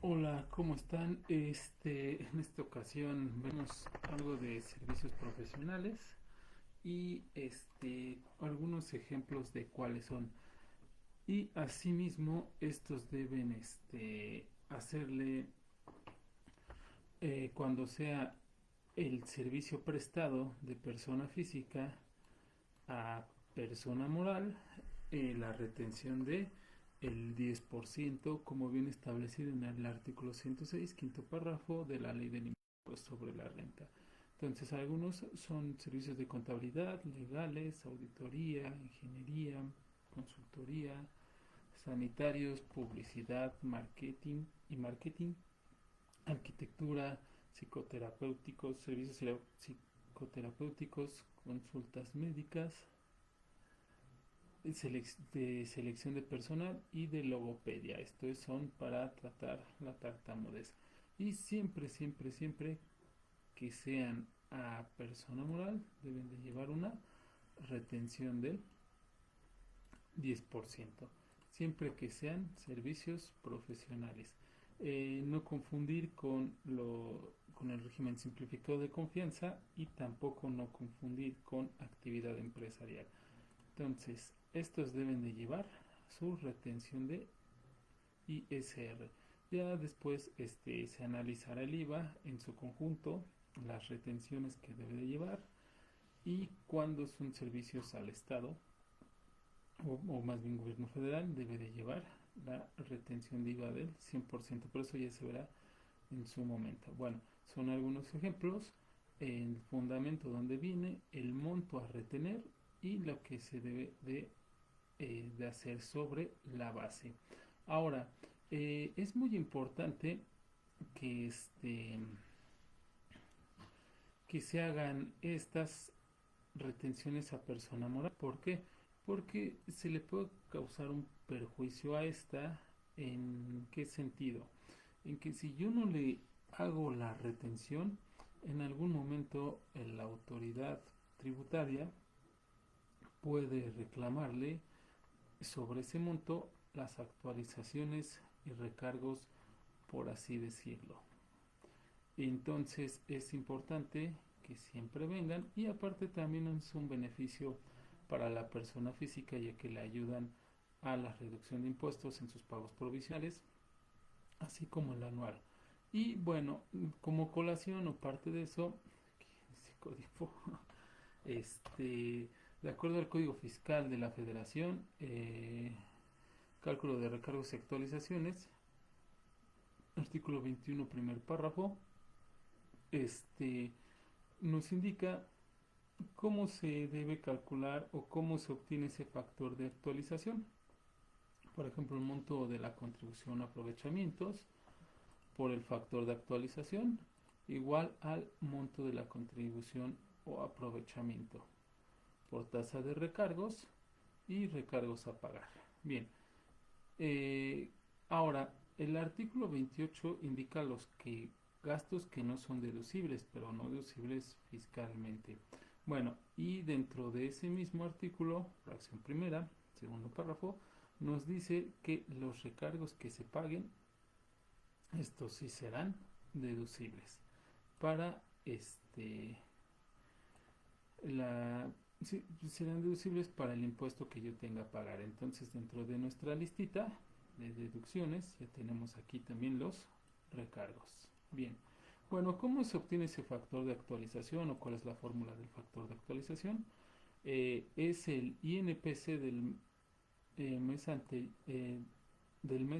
Hola, ¿cómo están? En esta ocasión vemos algo de servicios profesionales y algunos ejemplos de cuáles son. Y asimismo, estos deben hacerle cuando sea el servicio prestado de persona física a persona moral, la retención de el 10% como bien establecido en el artículo 106 quinto párrafo de la ley del impuesto sobre la renta. Entonces algunos son servicios de contabilidad, legales, auditoría, ingeniería, consultoría, sanitarios, publicidad, marketing, arquitectura, psicoterapéuticos, servicios psicoterapéuticos, consultas médicas, de selección de personal y de logopedia. Estos son para tratar la tartamudez. Y siempre que sean a persona moral deben de llevar una retención del 10%. Siempre que sean servicios profesionales. No confundir con el régimen simplificado de confianza y tampoco no confundir con actividad empresarial. Entonces, estos deben de llevar su retención de ISR. Ya después se analizará el IVA en su conjunto, las retenciones que debe de llevar y cuando son servicios al Estado o más bien gobierno federal debe de llevar la retención de IVA del 100%, pero eso ya se verá en su momento. Bueno, son algunos ejemplos, el fundamento donde viene, el monto a retener y lo que se debe de hacer sobre la base. Ahora, es muy importante que, que se hagan estas retenciones a persona moral. ¿Por qué? Porque se le puede causar un perjuicio a esta. ¿En qué sentido? En que si yo no le hago la retención, en algún momento la autoridad tributaria puede reclamarle sobre ese monto las actualizaciones y recargos, por así decirlo. Entonces es importante que siempre vengan y aparte también es un beneficio para la persona física ya que le ayudan a la reducción de impuestos en sus pagos provisionales, así como el anual. Y bueno, como colación o parte de eso, ese código, de acuerdo al Código Fiscal de la Federación, cálculo de recargos y actualizaciones, artículo 21, primer párrafo, este nos indica cómo se debe calcular o cómo se obtiene ese factor de actualización. Por ejemplo, el monto de la contribución a aprovechamientos por el factor de actualización igual al monto de la contribución o aprovechamiento por tasa de recargos y recargos a pagar. Bien, eh, ahora el artículo 28 indica los que gastos que no son deducibles, pero no deducibles fiscalmente. Bueno, y dentro de ese mismo artículo, fracción primera, segundo párrafo, nos dice que los recargos que se paguen, estos sí serán deducibles para la sí, serán deducibles para el impuesto que yo tenga a pagar. Entonces, dentro de nuestra listita de deducciones, ya tenemos aquí también los recargos. Bien, bueno, ¿cómo se obtiene ese factor de actualización o cuál es la fórmula del factor de actualización? Es el INPC del mes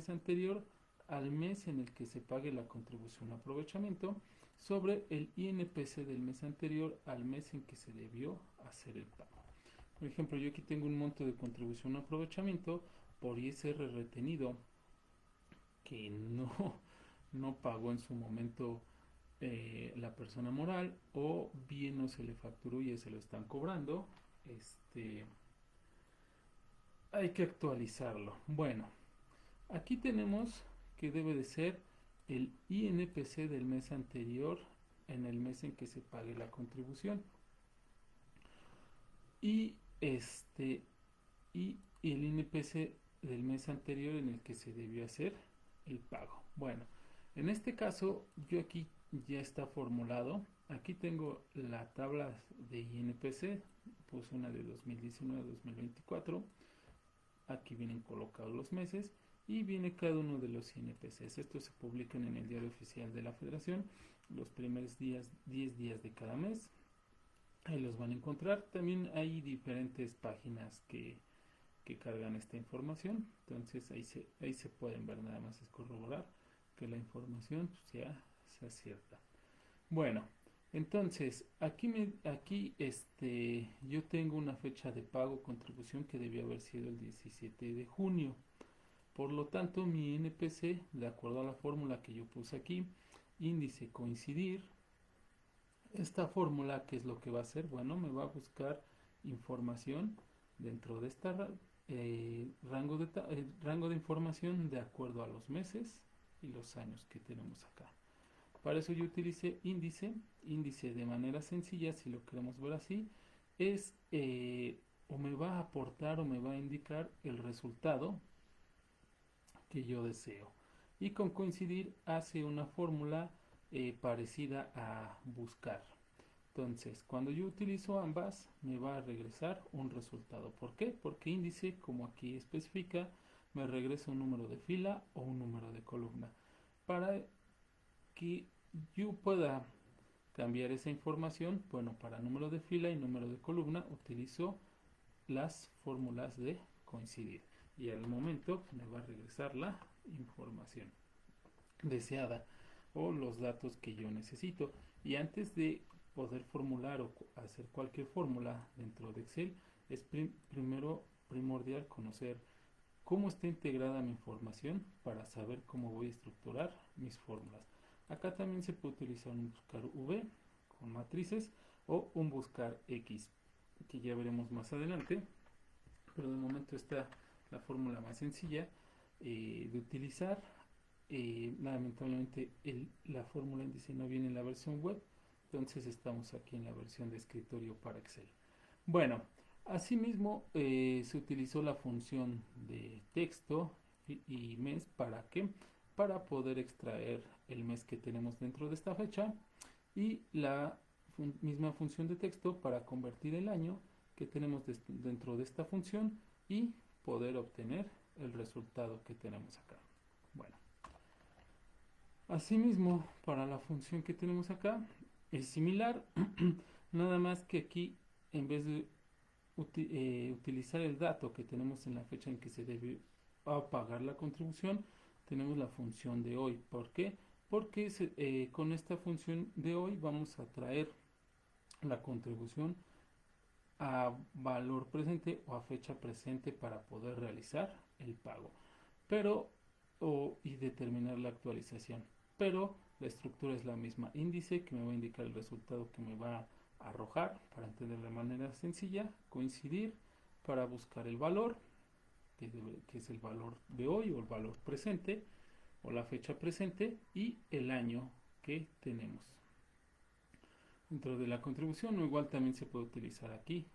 anterior al mes en el que se pague la contribución a aprovechamiento sobre el INPC del mes anterior al mes en que se debió hacer el pago. Por ejemplo, yo aquí tengo un monto de contribución a aprovechamiento por ISR retenido que no pagó en su momento la persona moral o bien no se le facturó y ya se lo están cobrando. Hay que actualizarlo. Bueno, aquí tenemos que debe de ser el INPC del mes anterior en el mes en que se pague la contribución. Y y el INPC del mes anterior en el que se debió hacer el pago. Bueno, En este caso, yo aquí ya está formulado. Aquí tengo la tabla de INPC, puse una de 2019-2024. Aquí vienen colocados los meses y viene cada uno de los INPCs. Estos se publican en el diario oficial de la Federación los primeros 10 días de cada mes. Ahí los van a encontrar. También hay diferentes páginas que cargan esta información. Entonces ahí se pueden ver, nada más es corroborar que la información sea cierta. Bueno, entonces aquí yo tengo una fecha de pago contribución que debió haber sido el 17 de junio. Por lo tanto, mi NPC, de acuerdo a la fórmula que yo puse aquí, índice coincidir, esta fórmula, ¿qué es lo que va a hacer? Bueno, me va a buscar información dentro de esta rango de información de acuerdo a los meses y los años que tenemos acá. Para eso yo utilicé índice de manera sencilla, si lo queremos ver así, es o me va a aportar o me va a indicar el resultado que yo deseo. Y con coincidir hace una fórmula parecida a buscar. Entonces, cuando yo utilizo ambas, me va a regresar un resultado. ¿Por qué? Porque índice, como aquí especifica, me regresa un número de fila o un número de columna. Para que yo pueda cambiar esa información, bueno, para número de fila y número de columna utilizo las fórmulas de coincidir. Y al momento me va a regresar la información deseada o los datos que yo necesito. Y antes de poder formular o hacer cualquier fórmula dentro de Excel, es primero primordial conocer cómo está integrada mi información para saber cómo voy a estructurar mis fórmulas. Acá también se puede utilizar un buscar V con matrices o un buscar X, que ya veremos más adelante, pero de momento está la fórmula más sencilla de utilizar. Lamentablemente la fórmula índice no viene en la versión web, entonces estamos aquí en la versión de escritorio para Excel. Bueno, asimismo se utilizó la función de texto y mes. ¿Para qué? Para poder extraer el mes que tenemos dentro de esta fecha y la misma función de texto para convertir el año que tenemos dentro de esta función y poder obtener el resultado que tenemos acá. Bueno, asimismo para la función que tenemos acá es similar, nada más que aquí en vez de utilizar el dato que tenemos en la fecha en que se debe pagar la contribución, tenemos la función de hoy. ¿Por qué? Porque con esta función de hoy vamos a traer la contribución a valor presente o a fecha presente para poder realizar el pago, pero y determinar la actualización. Pero la estructura es la misma. Índice que me va a indicar el resultado que me va a arrojar, para entender de manera sencilla. Coincidir para buscar el valor, que es el valor de hoy o el valor presente o la fecha presente y el año que tenemos. Dentro de la contribución, o igual también se puede utilizar aquí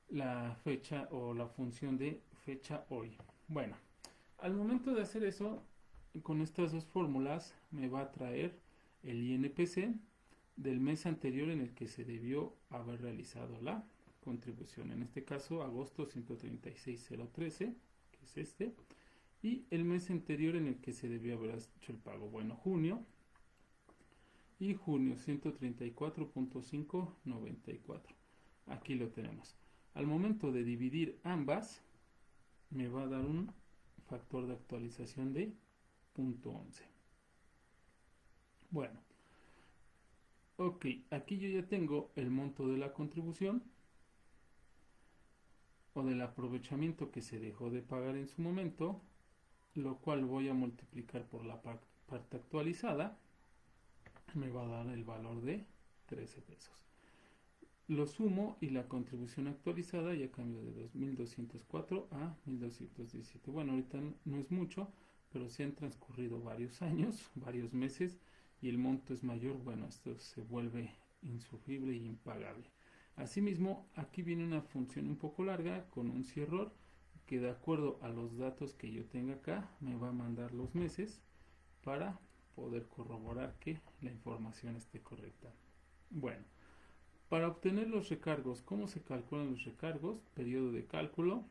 la fecha o la función de fecha hoy. Bueno, al momento de hacer eso, con estas dos fórmulas me va a traer el INPC del mes anterior en el que se debió haber realizado la contribución. En este caso, agosto 136.013, que es este, y el mes anterior en el que se debió haber hecho el pago. Bueno, junio y junio 134.594. Aquí lo tenemos. Al momento de dividir ambas, me va a dar un factor de actualización de 0.11. Bueno, ok, aquí yo ya tengo el monto de la contribución o del aprovechamiento que se dejó de pagar en su momento, lo cual voy a multiplicar por la parte actualizada. Me va a dar el valor de 13 pesos. Lo sumo y la contribución actualizada ya cambió de 2.204 a 1.217. Bueno, ahorita no es mucho, pero si han transcurrido varios años, varios meses y el monto es mayor, bueno, esto se vuelve insufrible e impagable. Asimismo, aquí viene una función un poco larga con un si error que de acuerdo a los datos que yo tenga acá me va a mandar los meses para poder corroborar que la información esté correcta. Bueno, para obtener los recargos, ¿cómo se calculan los recargos? Periodo de cálculo,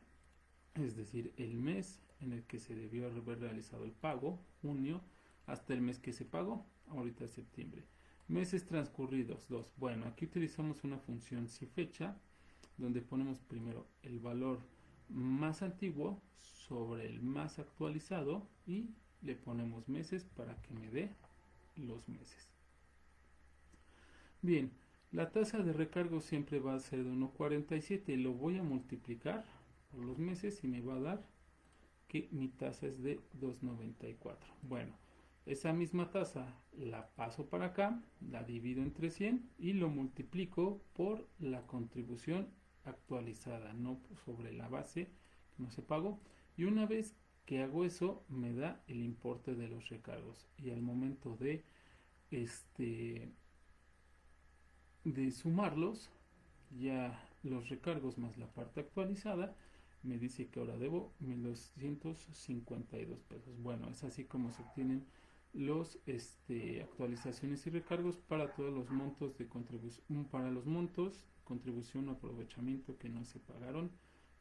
es decir, el mes en el que se debió haber realizado el pago, junio, hasta el mes que se pagó, ahorita es septiembre. Meses transcurridos, 2. Bueno, aquí utilizamos una función si fecha, donde ponemos primero el valor más antiguo sobre el más actualizado y le ponemos meses para que me dé los meses. Bien, la tasa de recargo siempre va a ser de 1,47 y lo voy a multiplicar por los meses y me va a dar que mi tasa es de 2,94. Bueno, esa misma tasa la paso para acá, la divido entre 100 y lo multiplico por la contribución actualizada, no sobre la base que no se pagó. Y una vez que hago eso, me da el importe de los recargos. Y al momento de sumarlos, ya los recargos más la parte actualizada, me dice que ahora debo 1,252 pesos. Bueno, es así como se obtienen los actualizaciones y recargos para todos los montos de contribución, para los montos, contribución o aprovechamiento que no se pagaron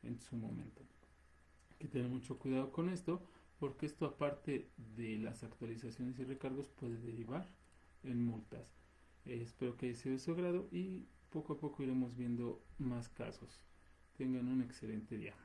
en su momento. Hay que tener mucho cuidado con esto, porque esto, aparte de las actualizaciones y recargos, puede derivar en multas. Espero que haya sido de su agrado y poco a poco iremos viendo más casos. Tengan un excelente día.